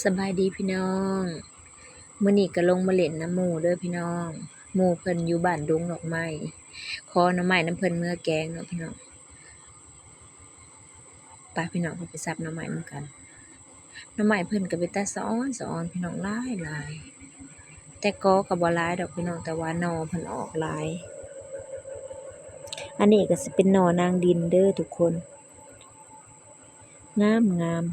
สบายดีพี่น้องมื้อนี้ก็ลงมาเล่นน้ำหมู่เด้อพี่น้องหมู่เพิ่นอยู่บ้านดงดอกไม้ขอหน่อไม้นำเพิ่นเมื่อแกงเนาะพี่น้องไปพี่น้องไปซับหน่อไม้นำกันหน่อไม้เพิ่นก็เป็นตาสะอ้อนพี่น้องหลายแต่ก็บ่หลายดอกพี่น้องแต่ว่าหน่อเพิ่นออกหลายอันนี้ก็สิเป็นหน่อนางดินเด้อทุกคนงาม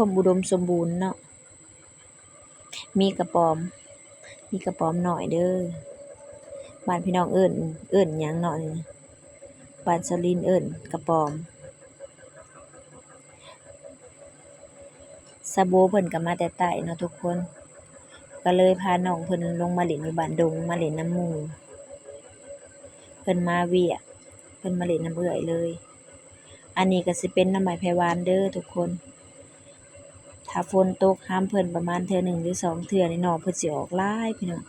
ความอุดมสมบูรณ์เนาะมีกระป๋อมน้อยเด้อบ้านพี่น้องเอิ้นหยังเนาะนี่บ้านสลินเอิ้นกระป๋อมสะโบเพิ่นก็มาแต่ใต้เนาะทุกคนก็เลยพาน้องเพิ่นลงมาเล่นอยู่บ้านดงมาเล่นน้ำหมู่เพิ่นมาเวียกเพิ่นมาเล่นน้ำเอื้อยเลยอันนี้ก็สิเป็นหน่อไม้ไผ่หวานเด้อทุกคนถ้าฝนตกห้ามเพิ่นประมาณเทื่อ1หรือ2เทื่อนี่น้องเพิ่นสิออกหลายพี่น้อง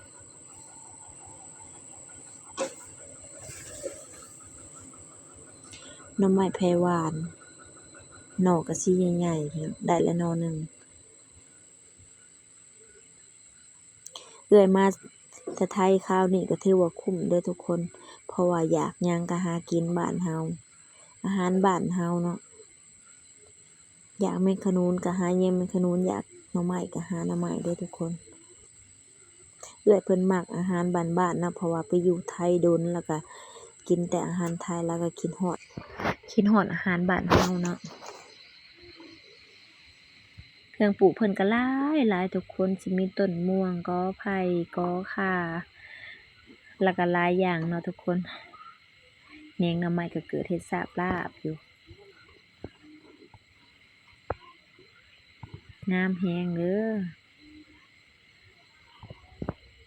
หน่อไม้ไผ่หวานหน่อก็สิใหญ่ๆพี่น้องได้ละหน่อหนึ่งเอื้อยมาแต่ไทยคราวนี้ก็ถือว่าคุ้มเด้อทุกคนเพราะว่าอยากหยังก็หากินบ้านเฮาอาหารบ้านเฮาเนาะอยากแมงขนูนก็หาแยมแมงขนูนอยากหน่อไม้ก็หาหน่อไม้เด้อทุกคนเอื้อยเพิ่นมักอาหารบ้านๆนะเพราะว่าไปอยู่ไทยโดนแล้วก็กินแต่อาหารไทยแล้วก็คิดฮอดอาหารบ้านเฮาเนาะเครื่องปลูกเพิ่นก็หลายทุกคนสิมีต้นม่วงกอไผ่กอข่าแล้วก็หลายอย่างเนาะทุกคนแหนงหน่อไม้ก็เกิดเฮ็ดซาบลาบอยู่งามแฮงเด้อ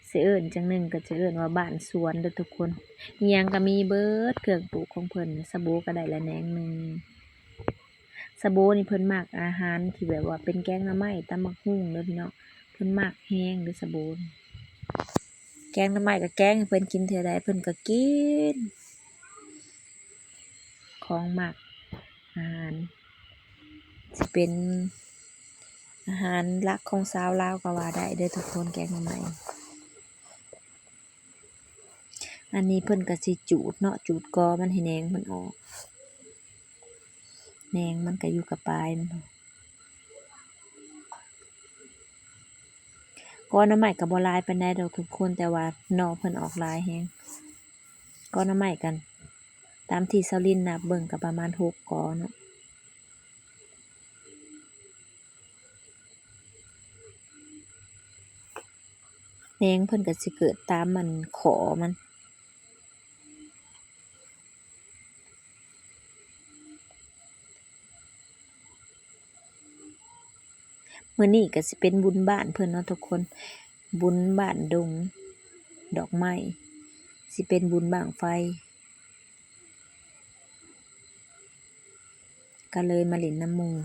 สิเอิ้นจังหนึ่งก็จะเอิ้นว่าบ้านสวนเด้อทุกคนอิหยังก็มีเบิดเครื่องปลูกของเพิ่นสะโบก็ได้ละแหนงหนึ่งสะโบนี่เพิ่นมักอาหารที่แบบว่าเป็นแกงหน่อไม้ตำบักหุ่งเด้อพี่น้องเพิ่นมักแฮงเด้อสะโบแกงหน่อไม้ก็แกงให้เพิ่นกินเทื่อใดเพิ่นก็กินของมักอาหารสิเป็นอาหารหลักของชาวลาวก็ว่าได้เด้อทุกคนแกงหน่อไม้อันนี้เพิ่นก็สิจูดเนาะจูดกอมันให้แหนงมันออกแหนงมันก็อยู่กับปลายมันกอหน่อไม้ก็บ่หลายปานใดดอกทุกคนแต่ว่าหน่อเพิ่นออกหลายแฮงกอหน่อไม้กันตามที่เซาลินนับเบิ่งก็ประมาณ6กอเนาะแหนงเพิ่นก็สิเกิดตามมันขอมันมื้อนี้ก็สิเป็นบุญบ้านเพิ่นเนาะทุกคนบุญบ้านดงดอกไม้สิเป็นบุญบั้งไฟก็เลยมาเล่นน้ำหมู่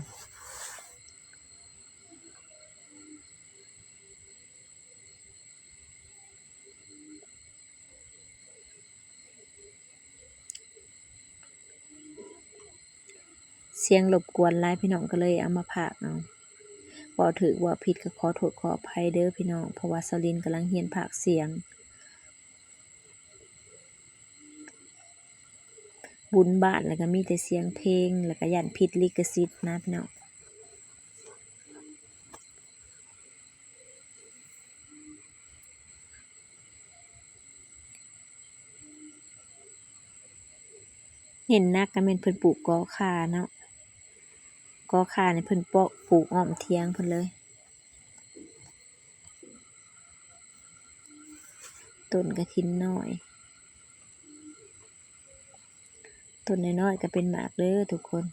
เสียงรบกวนหลายพี่น้องก็เลยเอามาพากเอาเว้าถูกเว้าผิดก็ขอโทษขออภัยเด้อพี่น้องเพราะว่าเซาลินกำลังเรียนพากย์เสียงบุญบ้านแล้วก็มีแต่เสียงเพลงแล้วก็ย้านผิดลิขสิทธิ์นะพี่น้องเห็นนักก็แม่นเพิ่นปลูกกอข่าเนาะกอข่านี่เพิ่นปลูกอ้อมเถียงเพิ่นเลยต้นกฐินน้อยต้นน้อยๆก็เป็นหมากเด้อทุกคน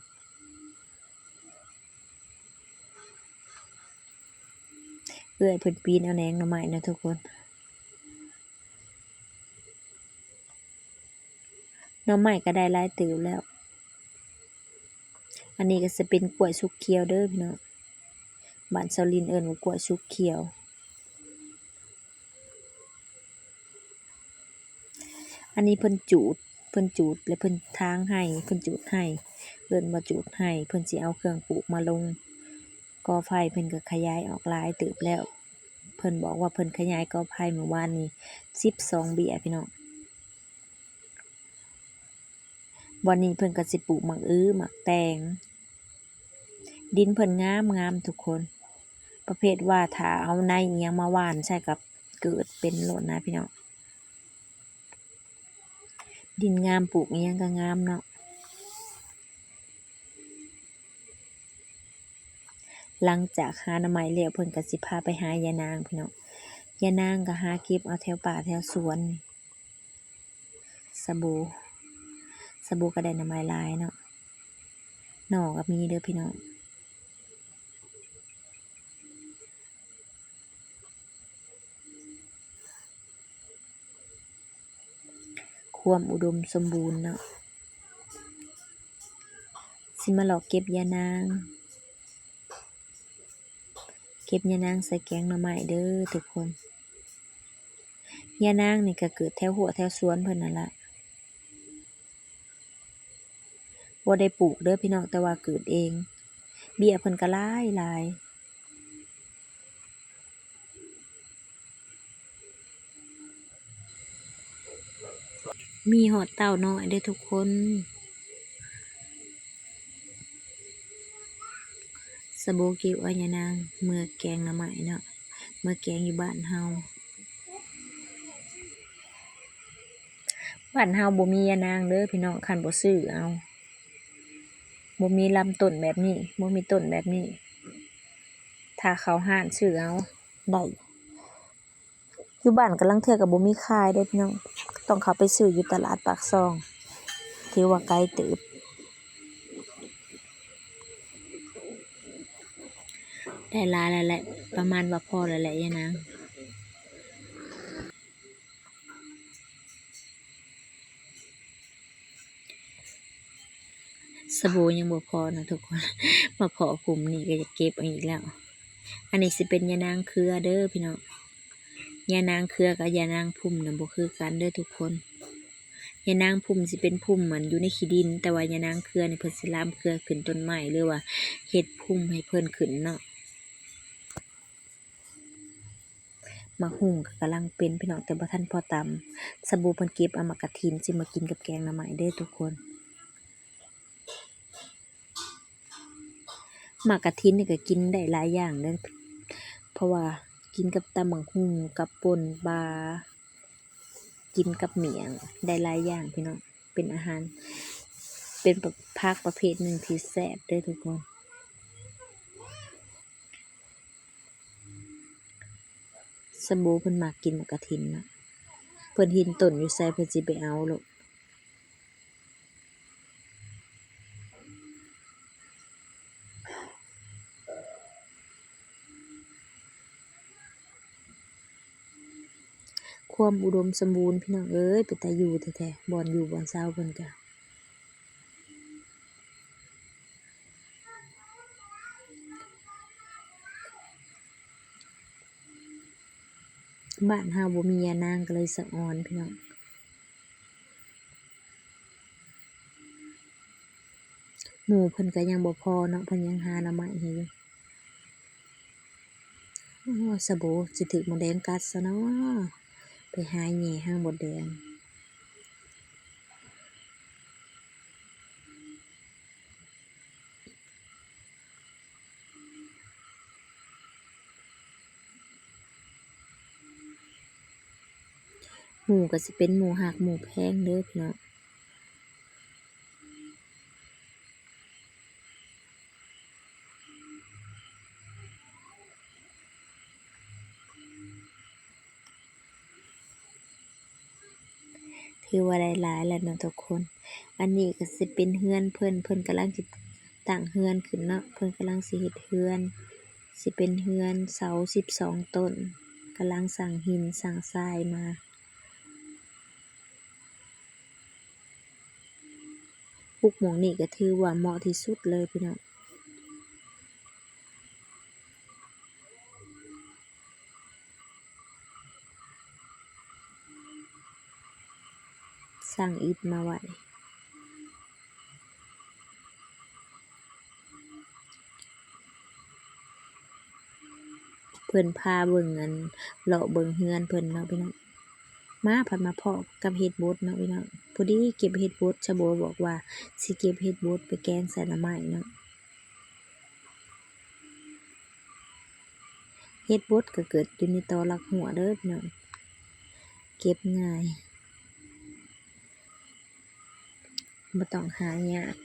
เอื้อยเพิ่นปีนเอาแหนงหน่อไม้นะทุกคนหน่อไม้ก็ได้หลายเติบแล้วอันนี้ก็สิเป็นกล้วยสุกเขียวเด้อพี่น้องบ้านเซาลินเอิ้นว่ากล้วยสุกเขียว อันนี้เพิ่นจูดและเพิ่นทางให้เพิ่นจูดให้เอิ้นว่าจูดให้เพิ่นสิเอาเครื่องปลูกมาลงกอไผ่เพิ่นก็ขยายออกหลายเติบแล้วเพิ่นบอกว่าเพิ่นขยายกอไผ่เมื่อวานนี้12เบี้ยพี่น้องวันนี้เพิ่นก็สิปลูกหมักหมักแตงดินเพิ่นงามทุกคนประเภทว่าถ้าเอาในอิหยังมาหว่านใช่กับเกิดเป็นโลดนะพี่น้องดินงามปลูกอิหยังก็งามเนาะหลังจากหาหน่อไม้แล้วเพิ่นก็สิพาไปหายานางพี่น้องยานางก็หาเก็บเอาแถวป่าแถวสวนสบู่ก็ได้หน่อไม้หลายเนาะหน่อก็มีเด้อพี่น้องความอุดมสมบูรณ์เนาะสิมาหลอกเก็บยานางใส่แกงหน่อไม้เด้อทุกคนยานางนี่ก็เกิดแถวหัวแถวสวนเพิ่นนั่นล่ะบ่ได้ปลูกเด้อพี่น้องแต่ว่าเกิดเองเบี้ยเพิ่นก็หลายมีฮอดเต่าน้อยเด้อทุกคนสบู่เก็บเอายานางเมื่อแกงหน่อไม้เนาะเมื่อแกงอยู่บ้านเฮาบ่มียานางเด้อพี่น้องคันบ่ซื้อเอาบ่มีลำต้นแบบนี้บ่มีต้นแบบนี้ถ้าเข้าห้านซื้อเอาได้อยู่บ้านกำลังเทื่อก็บ่มีขายเด้อพี่น้องต้องเข้าไปซื้ออยู่ตลาดปากช่องถือว่าไกลเติบได้หลายแล้วแหละประมาณว่าพอแล้วแหละยานางสบู่ยังบ่พอนะทุกคน มาพอกลุ่มนี้ก็จะเก็บเอาอีกแล้วอันนี้สิเป็นยานางเครือเด้อพี่น้องยานางเครือกับยานางพุ่มน่ะบ่คือกันเด้อทุกคนยานางพุ่มสิเป็นพุ่มเหมือนอยู่ในขี้ดินแต่ว่ายานางเครือนี่เพิ่นสิลามเครือขึ้นต้นไม้หรือว่าเฮ็ดพุ่มให้เพิ่นขึ้นเนาะมะฮุ่งก็กำลังเป็นพี่น้องแต่บ่ทันพอตำสบู่เพิ่นเก็บเอามากะทินสิมากินกับแกงหน่อไม้เด้อทุกคนหมากกะทินนี่ก็กินได้หลายอย่างเด้อเพราะว่ากินกับตำบักหุ่งกับป่นปลากินกับเมี่ยงได้หลายอย่างพี่น้องเป็นอาหารเป็นผักประเภทหนึ่งที่แซ่บเด้อทุกคนสบู่เพิ่นมักกินหมากกะทินเนาะเพิ่นเห็นต้นอยู่ไสเพิ่นสิไปเอาโลดความอุดมสมบูรณ์พี่น้องเอ้ยเป็นตาอยู่แท้ๆบ่อนอยู่บ่อนเซาเพิ่นก็บ้านเฮาบ่มียานางก็เลยสะอ่อนพี่น้องหมู่เพิ่นก็ยังบ่พอเนาะเพิ่นยังหาหน่อไม้ให้อยู่สบู่สิถึกมดแดงกัดซะเนาะไปหาแหน่หามดแดงหมู่ก็สิเป็นหมู่ฮักหมู่แพงเด้อพี่น้องถือว่าได้หลายแล้วเนาะทุกคนอันนี้ก็สิเป็นเรือนเพิ่นกำลังสิตั้งเรือนขึ้นเนาะเพิ่นกำลังสิเฮ็ดเรือนสิเป็นเรือนเสา12ต้นกำลังสั่งหินสั่งทรายมาปลูกหม้องนี้ก็ถือว่าเหมาะที่สุดเลยพี่น้อง สร้างอิฐมาไว้เพิ่นพาเบิ่งอันเลาะเบิ่งเฮือนเพิ่นเนาะพี่น้องมาผัดมาเพาะกับเฮ็ดบดเนาะพี่น้องพอดีเก็บเฮ็ดบดชะโบบอกว่าสิเก็บเฮ็ดบดไปแกงใส่หน่อไม้เนาะเฮ็ดบดก็เกิดอยู่ในตอลักหัวเด้อพี่น้องเก็บง่ายบ่ต้องหายาก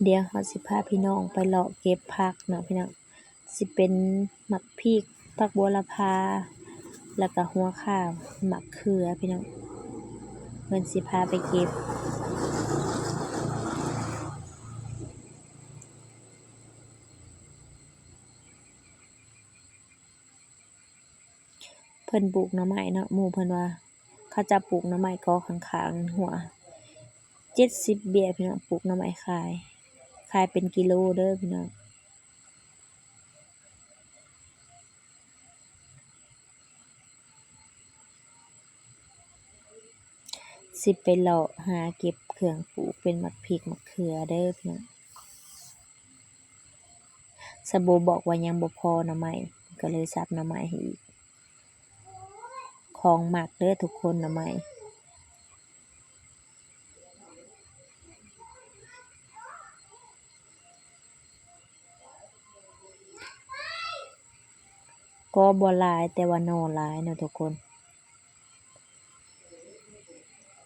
เดี๋ยวเราสิพาพี่น้องไปเลาะเก็บผักเนาะพี่น้องสิเป็นหมักพริกผักบัวละพาแล้วก็หัวข่าวหมักเขือพี่น้องเพิ่นสิพาไปเก็บเพิ่นปลูกหน่อไม้เนาะหมู่เพิ่นว่าเขาจะปลูกหน่อไม้กอข้างๆหัว70เบี้ยพี่น้องปลูกหน่อไม้ขายเป็นกิโลเด้อพี่น้องสิไปเลาะหาเก็บเครื่องปลูกเป็นหมักพริกหมักเขือเด้อพี่น้องสะโบบอกว่ายังบ่พอหน่อไม้ก็เลยสับหน่อไม้ให้อีกของหมักเด้อทุกคนหน่อไม้ก็บ่หลายแต่ว่าหน่อหลายเนาะทุกคน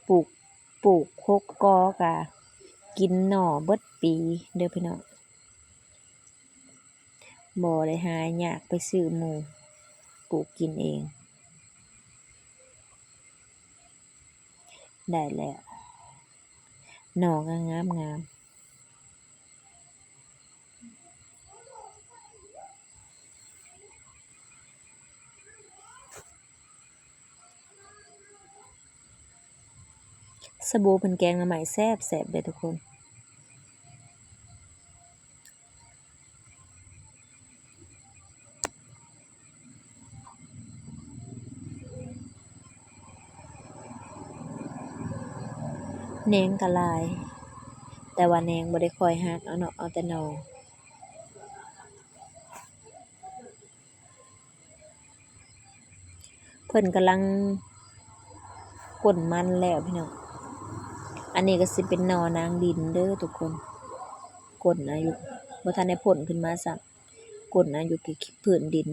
ปลูก6กอกะกินหน่อเบิดปีเด้อพี่น้องบ่ได้หายากไปซื้อหมู่ปลูกกินเองได้แล้วหน่อก็งามสะโบเพิ่นแกงหน่อไม้แซ่บเด้อทุกคนแหนงก็หลายแต่ว่าแหนงบ่ได้ค่อยหักเอาเนาะเอาแต่หน่อเพิ่นกำลังป่นมันแล้วพี่น้องอันนี้ก็สิเป็นหน่อนางดินเด้อทุกคนก้นน่ะอยู่บ่ทันได้พ่นขึ้นมาซ้ำก้นน่ะอยู่ที่พื้นดิน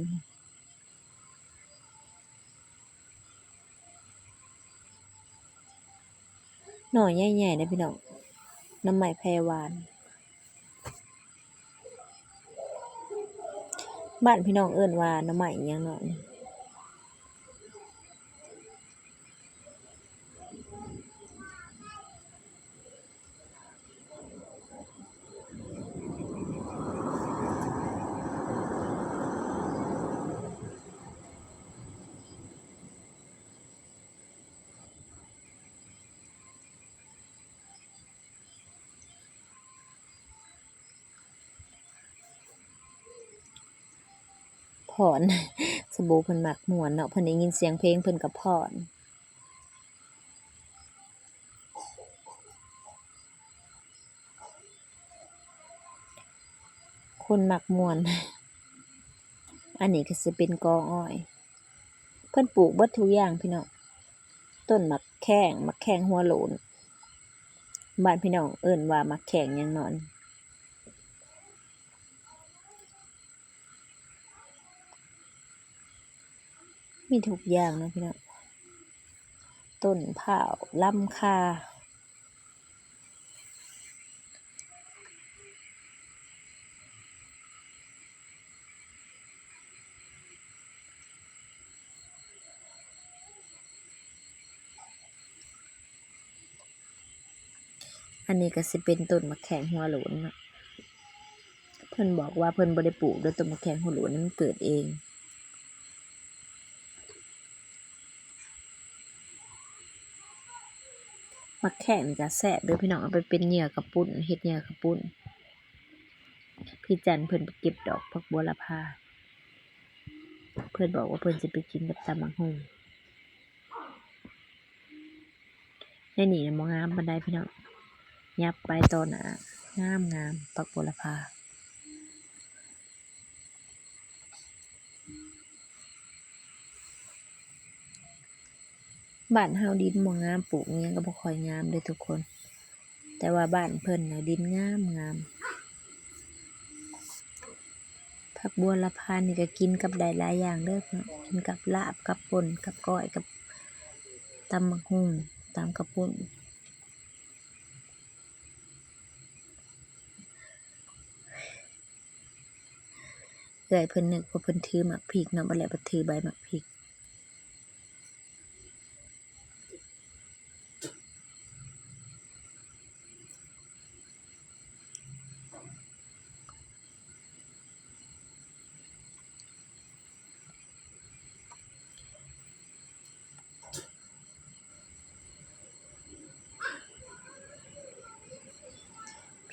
หน่อใหญ่ๆเด้อพี่น้องหน่อไม้แพรหวานบ้านพี่น้องเอิ้นว่าหน่อไม้อิหยังเนาะพร สะโบเพิ่นมักม่วนเนาะเพิ่นได้ยินเสียงเพลงเพิ่นก็พรคนมักม่วน อันนี้ก็สิเป็นกออ้อยเพิ่นปลูกเบิดทุกอย่างพี่น้องต้นมักแข้งหัวโหลนบ้านพี่น้องเอิ้นว่ามักแข้งหยังเนาะมีทุกอย่างเนาะพี่น้องต้นพร้าวลำค่าอันนี้ก็สิเป็นต้นมะแขงหัวโหลนเนาะเพิ่นบอกว่าเพิ่นบ่ได้ปลูกโดยต้นมะแขงหัวโหลนนี่มันเกิดเอง มักแข้งนี่ก็แซ่บเด้อพี่น้องเอาไปเป็นเหยื่อกระปุ้นเฮ็ดเหยื่อกระปุ้นพี่จันเพิ่นไปเก็บดอกผักบัวละพาเพิ่นบอกว่าเพิ่นสิไปกินกับตำบักหุ่งในนี่บ่งามปานใดพี่น้องยับไปตอนหน้างามผักบัวละพาบ้านเฮาดินบ่งามปลูกอิหยังก็บ่ค่อยงามเด้อทุกคนแต่ว่าบ้านเพิ่นน่ะดินงามผักบัวละพานี่ก็กินกับได้หลายอย่างเด้อเนาะกินกับลาบกับป่นกับก้อยกับตำบักหุ่งตำกระปุ้นเอื้อยเพิ่นนึกว่าเพิ่นถือหมากพริกเนาะบ่แล้วบ่ถือใบหมากพริก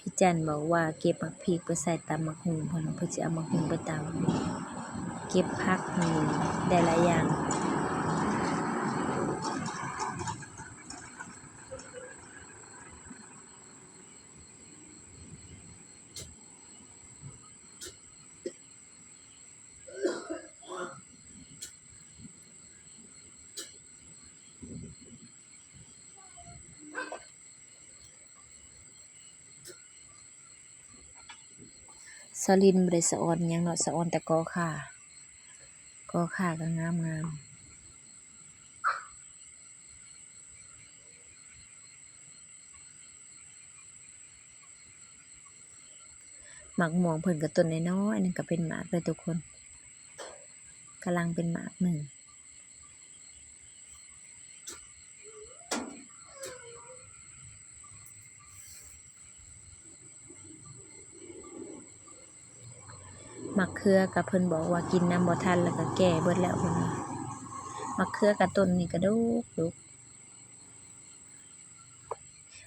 พี่จันบอกว่าเก็บหมากพริกไปใส่ตำบักหุ่งเพิ่นว่าเพิ่นสิเอาหมากหุ่งไปตำเก็บผักนี่ได้หลายอย่างสลินบ่ได้สะออนหยังเนาะสะออนแต่กอข่ากอข่าก็งามหมากม่วงเพิ่นก็ต้นน้อยๆนึงก็เป็นหมากเลยทุกคนกำลังเป็นหมากหนึ่งมะเขือก็เพิ่นบอกว่ากินน้ำบ่ทันแล้วก็แก่เบิดแล้วเพิ่นว่ามะเขือกับต้นนี่ก็ดก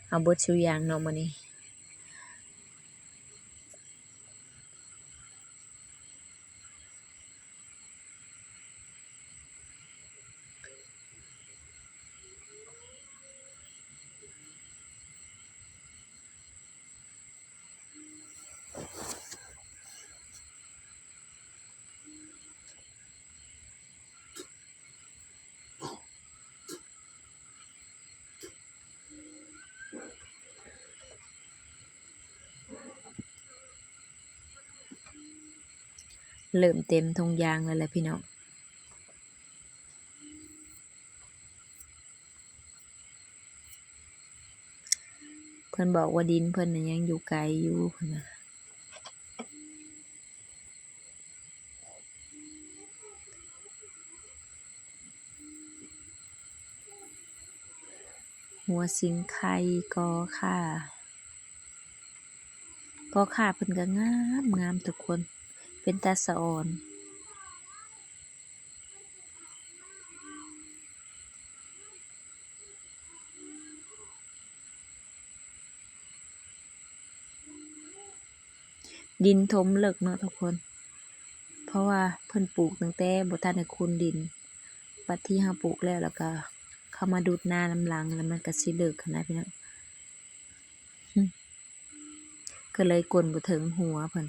เอาเบิดซุอย่างเนาะมื้อนี้เริ่มเต็มทุ่งยางแล้วแหละพี่น้องเพิ่นบอกว่าดินเพิ่นน่ะยังอยู่ไกลอยู่เพิ่นน่ะหัวสิงไข่กอข่ากอข่าเพิ่นก็งามทุกคนเป็นตาสะออนดินถมเลิกเนาะทุกคนเพราะว่าเพิ่นปลูกตั้งแต่บ่ทันได้คูนดินบัดที่เฮาปลูกแล้วก็เข้ามาดูดน้ำนำหลังแล้วมันก็สิเลิกหั้นนะพี่น้องก็เลยก้นบ่ถึงหัวเพิ่น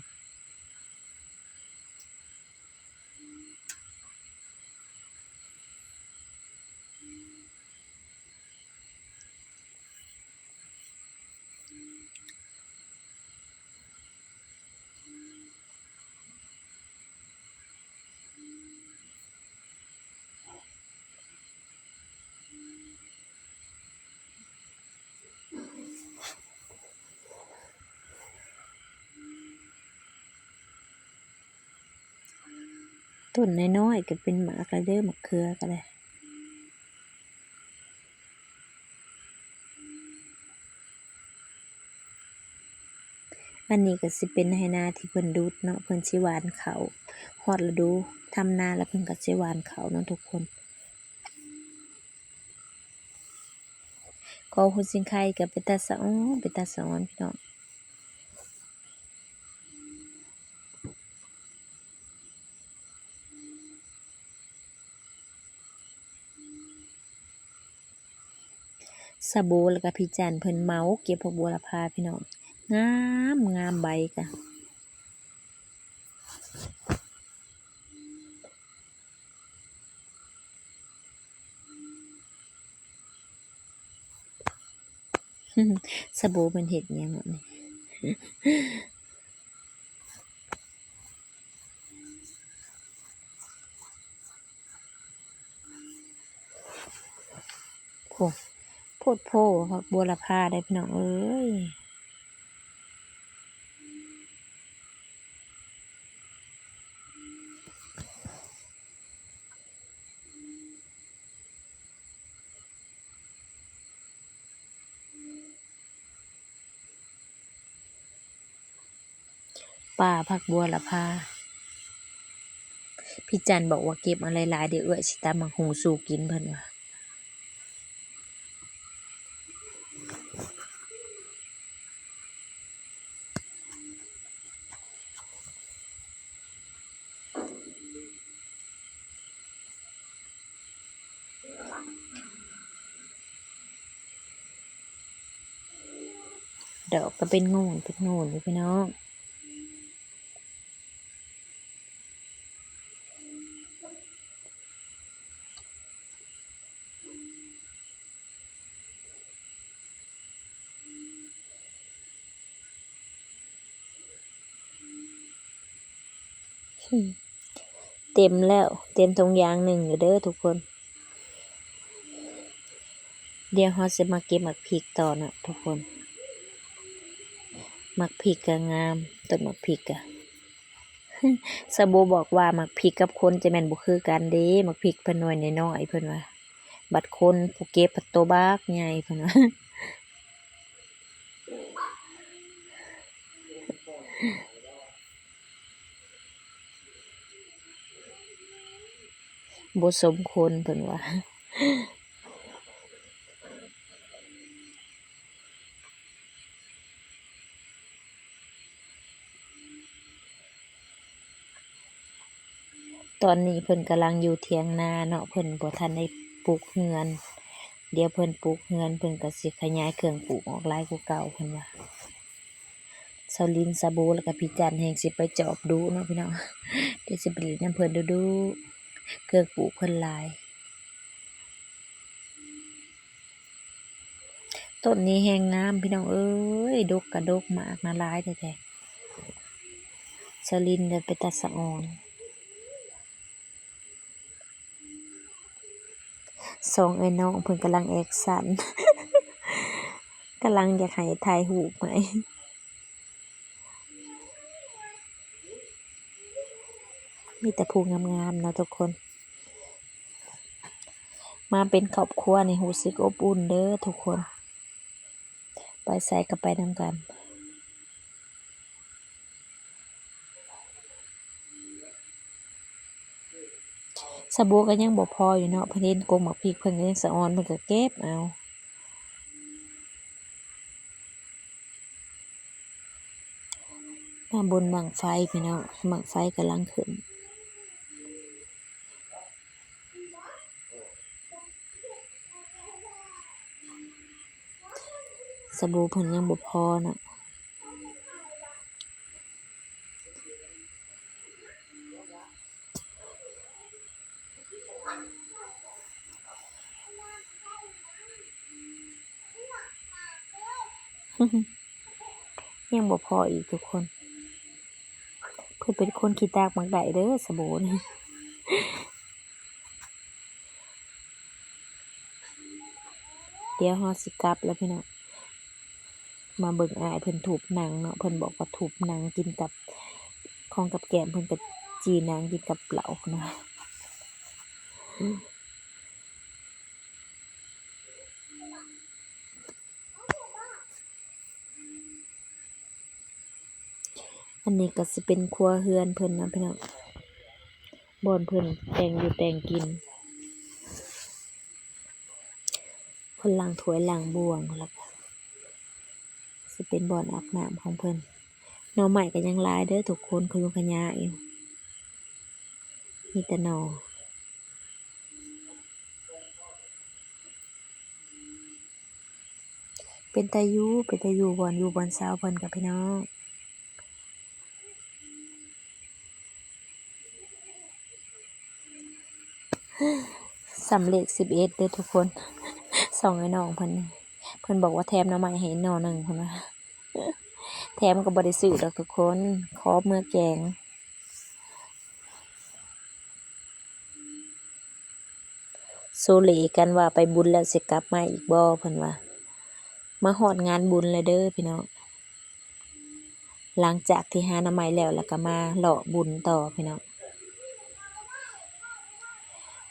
ต้นน้อยๆก็เป็นหมากแล้วเด้อมะเขือก็ได้อันนี้ก็สิเป็นไหนาที่เพิ่นดูดเนาะเพิ่นสิหว่านข้าวฮอดฤดูทำนาแล้วเพิ่นก็สิหว่านข้าวเนาะทุกคน ก็หุ่นสิงไข่ก็เป็นตาสะอ้อนเป็นตาสะอ้อนพี่น้องสะโบแล้วก็พี่จันเพิ่นเมาเก็บผักบัวละพาพี่น้องงามงามใบกะสะโบเพิ่นเฮ็ดหยังเนาะนี่โพโพดโพผักบัวละพาได้พี่น้องเอ้ยป่าผักบัวละพาพี่จันบอกว่าเก็บมาหลายๆเดี๋ยวเอื้อยสิตำบักหุ่งสู่กินเพิ่นว่าดอกก็เป็นงูเป็นโน่นอยู่พี่น้องเต็มแล้วเต็มถุงยางหนึ่งอยู่เด้อทุกคนเดี๋ยวเราสิมาเก็บหมักพริกต่อนะทุกคนหมักพริกก็งามต้นหมักพริกอะสะโบบอกว่าหมักพริกกับคนจะแม่นบ่คือกันเด้หมักพริกเพิ่นหน่วยน้อยๆเพิ่นว่าบัดคนผู้เก็บผัดโตบักใหญ่เพิ่นว่าบ่สมคนเพิ่นว่าตอนนี้เพิ่นกำลังอยู่เถียงนาเนาะเพิ่นบ่ทันได้ปลูกเรือนเดี๋ยวเพิ่นปลูกเรือนเพิ่นก็สิขยายเครื่องปลูกออกหลายกว่าเก่าเพิ่นว่าสลินสะโบแล้วก็พี่จันแห่งสิไปจอบดูเนาะพี่น้องเดี๋ยวสิไปเล่นน้ำเพิ่นดูเครื่องปลูกเพิ่นหลายต้นนี้แห้งงามพี่น้องเอ้ยดกกระดกมากนะหลายแท้ๆสลินเดินไปตัดสะออนสองไอ้น้องเพิ่นกำลังแอกสัน กำลังอยากให้ถ่ายรูปไหมมีแต่ภูงามๆเนาะทุกคนมาเป็นครอบครัวนี่รู้สึกอบอุ่นเด้อทุกคนไปไสก็ไปนำกันสะโบก็ยังบ่พออยู่เนาะเพิ่นเห็นกงบักพริกเพิ่นก็ยังสะออนเพิ่นก็เก็บเอามาบนบั้งไฟพี่น้องบั้งไฟกำลังขึ้นสบู่เพิ่นยังบ่พอเนาะยังบ่พออีกทุกคนเพิ่นเป็นคนขี้ตากมักได้เด้อสบู่นี่เดี๋ยวเฮาสิกลับแล้วพี่น้องมาเบิ่งอ้ายเพิ่นทุบหนังเนาะเพิ่นบอกว่าทุบหนังกินกับของกับแกล้มเพิ่นก็จีหนังกินกับเหล้านะอันนี้ก็สิเป็นครัวเรือนเพิ่นนะพี่น้องบ่อนเพิ่นแต่งอยู่แต่งกิน เพิ่นล้างถ้วยล้างบ่วงแล้วก็สิเป็นบ่อนอาบน้ำของเพิ่นหน่อไม้ก็ยังหลายเด้อทุกคนคือขยะอยู่มีแต่หน่อเป็นตาอยู่บ่อนอยู่บ่อนเช้าเพิ่นกับพี่น้องสำเร็จ11เด้อทุกคนส่องไอ้น้องเพิ่นบอกว่าแถมหน่อไม้ให้หน่อหนึ่งเพิ่นว่าแถมก็บ่ได้ซื้อดอกทุกคนขอเมื่อแกงโซเลกันว่าไปบุญแล้วสิกลับมาอีกบ่เพิ่นว่ามาฮอดงานบุญแล้วเด้อพี่น้องหลังจากที่หาหน่อไม้แล้วก็มาเลาะบุญต่อพี่น้อง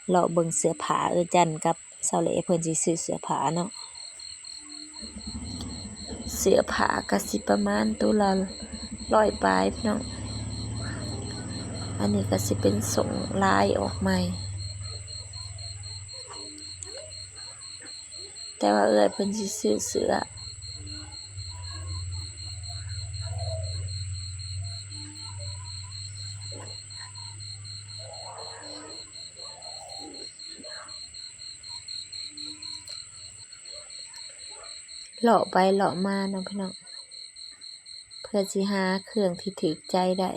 เลาะเบิ่งเสื้อผ้าจันกับเซาเหลเพิ่นสิซื้อเสื้อผ้าเนาะเสื้อผ้าก็สิประมาณตัวละ100ปลายพี่น้องอันนี้ก็สิเป็นส่งลายออกใหม่แต่ว่าเพิ่นสิซื้อเสื้อเลาะไปเลาะมาเนาะพี่น้องเพื่อสิหาเครื่องที่ถูกใจได้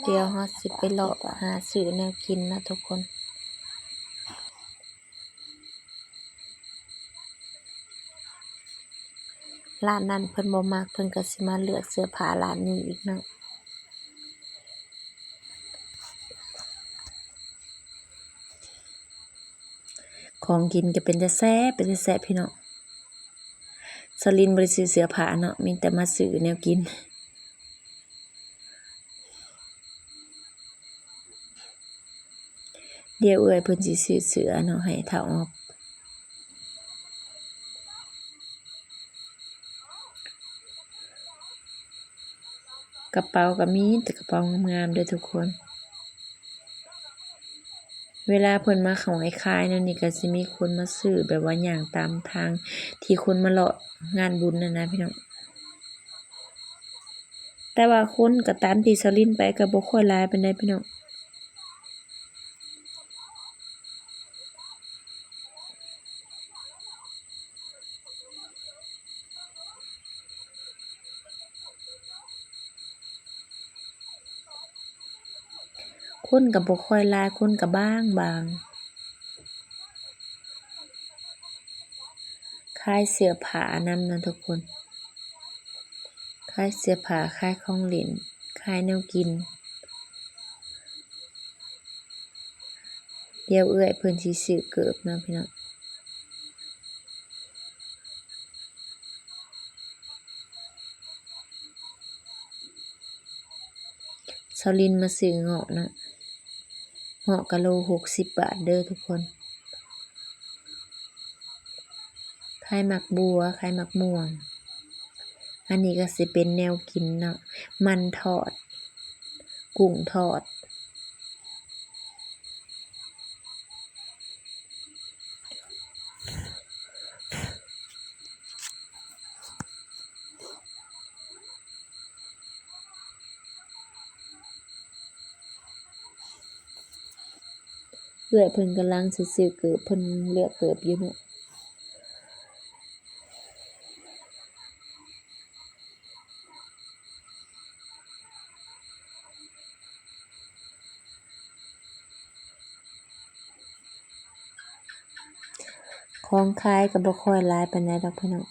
เดี๋ยวเฮาสิไปเลาะหาซื้อแนวกินนะทุกคนร้านนั้นเพิ่นบ่มักเพิ่นก็สิมาเลือกเสื้อผ้าร้านนี้อีกเนาะของกินก็เป็นตาแซ่บพี่น้องสลินบ่ได้ซื้อเสื้อผ้าเนาะมีแต่มาซื้อแนวกินเดี๋ยวเพิ่นสิซื้อเสื้อเนาะให้เฒ่าออกกระเป๋าก็มีแต่กระเป๋างามๆเด้อทุกคนเวลาเพิ่นมาขายนั่นนี่ก็สิมีคนมาซื้อแบบว่าย่างตามทางที่คนมาเลาะงานบุญนั่นนะพี่น้องแต่ว่าคนก็ตามที่สลินไปก็บ่ค่อยหลายปานใดพี่น้องคนก็บ่ค่อยหลายคนก็บางขายเสื้อผ้านำนะทุกคนขายเสื้อผ้าขายของเล่นขายแนวกินเดี๋ยวเพิ่นสิซื้อเกิบนะพี่น้องสลินมาซื้อเงาะเนาะเงาะกะโล60 บาทเด้อทุกคนขายหมักบัวขายหมักม่วงอันนี้ก็สิเป็นแนวกินเนาะมันทอดกุ้งทอดเพิ่นกำลังสิซื้อเกิบเพิ่นเลือกเกิบอยู่เนาะของขายก็บ่ค่อยหลายปานใดดอกพี่น้อง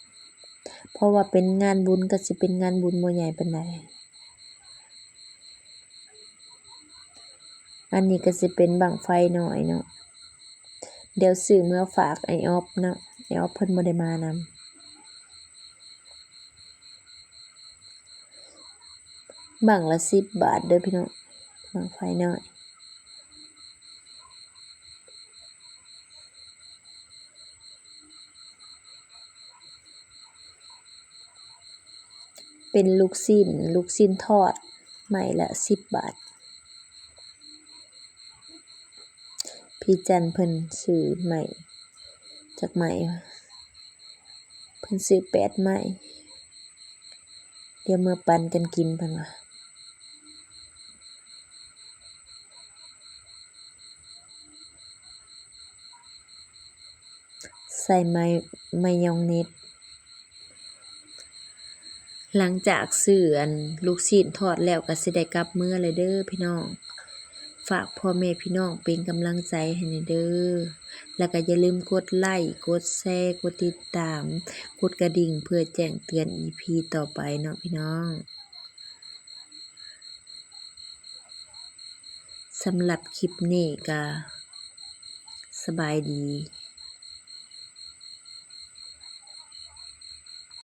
เพราะว่าเป็นงานบุญก็สิเป็นงานบุญบ่ใหญ่ปานใดอันนี้ก็สิเป็นบั้งไฟน้อยเนาะเดี๋ยวซื้อเมื่อฝากไอ้ออฟเนาะไอ้ออฟเพิ่นบ่ได้มานำบั้งละ10 บาทเด้อพี่น้องบั้งไฟน้อยเป็นลูกชิ้นทอดไม้ละ10 บาท พี่จันเพิ่นซื้อใหม่จากใหม่เพิ่นซื้อ8ไม้เดี๋ยวมื้อปันกันกินเพิ่นว่าใส่มายองเนสหลังจากซื้อลูกชิ้นทอดแล้วก็สิได้กลับมื้อเลยเด้อพี่น้องฝากพ่อแม่พี่น้องเป็นกำลังใจให้แหน่เด้อแล้วก็อย่าลืมกดไลค์กดแชร์กดติดตามกดกระดิ่งเพื่อแจ้งเตือน EP ต่อไปเนาะพี่น้องสำหรับคลิปนี้ก็สบายดี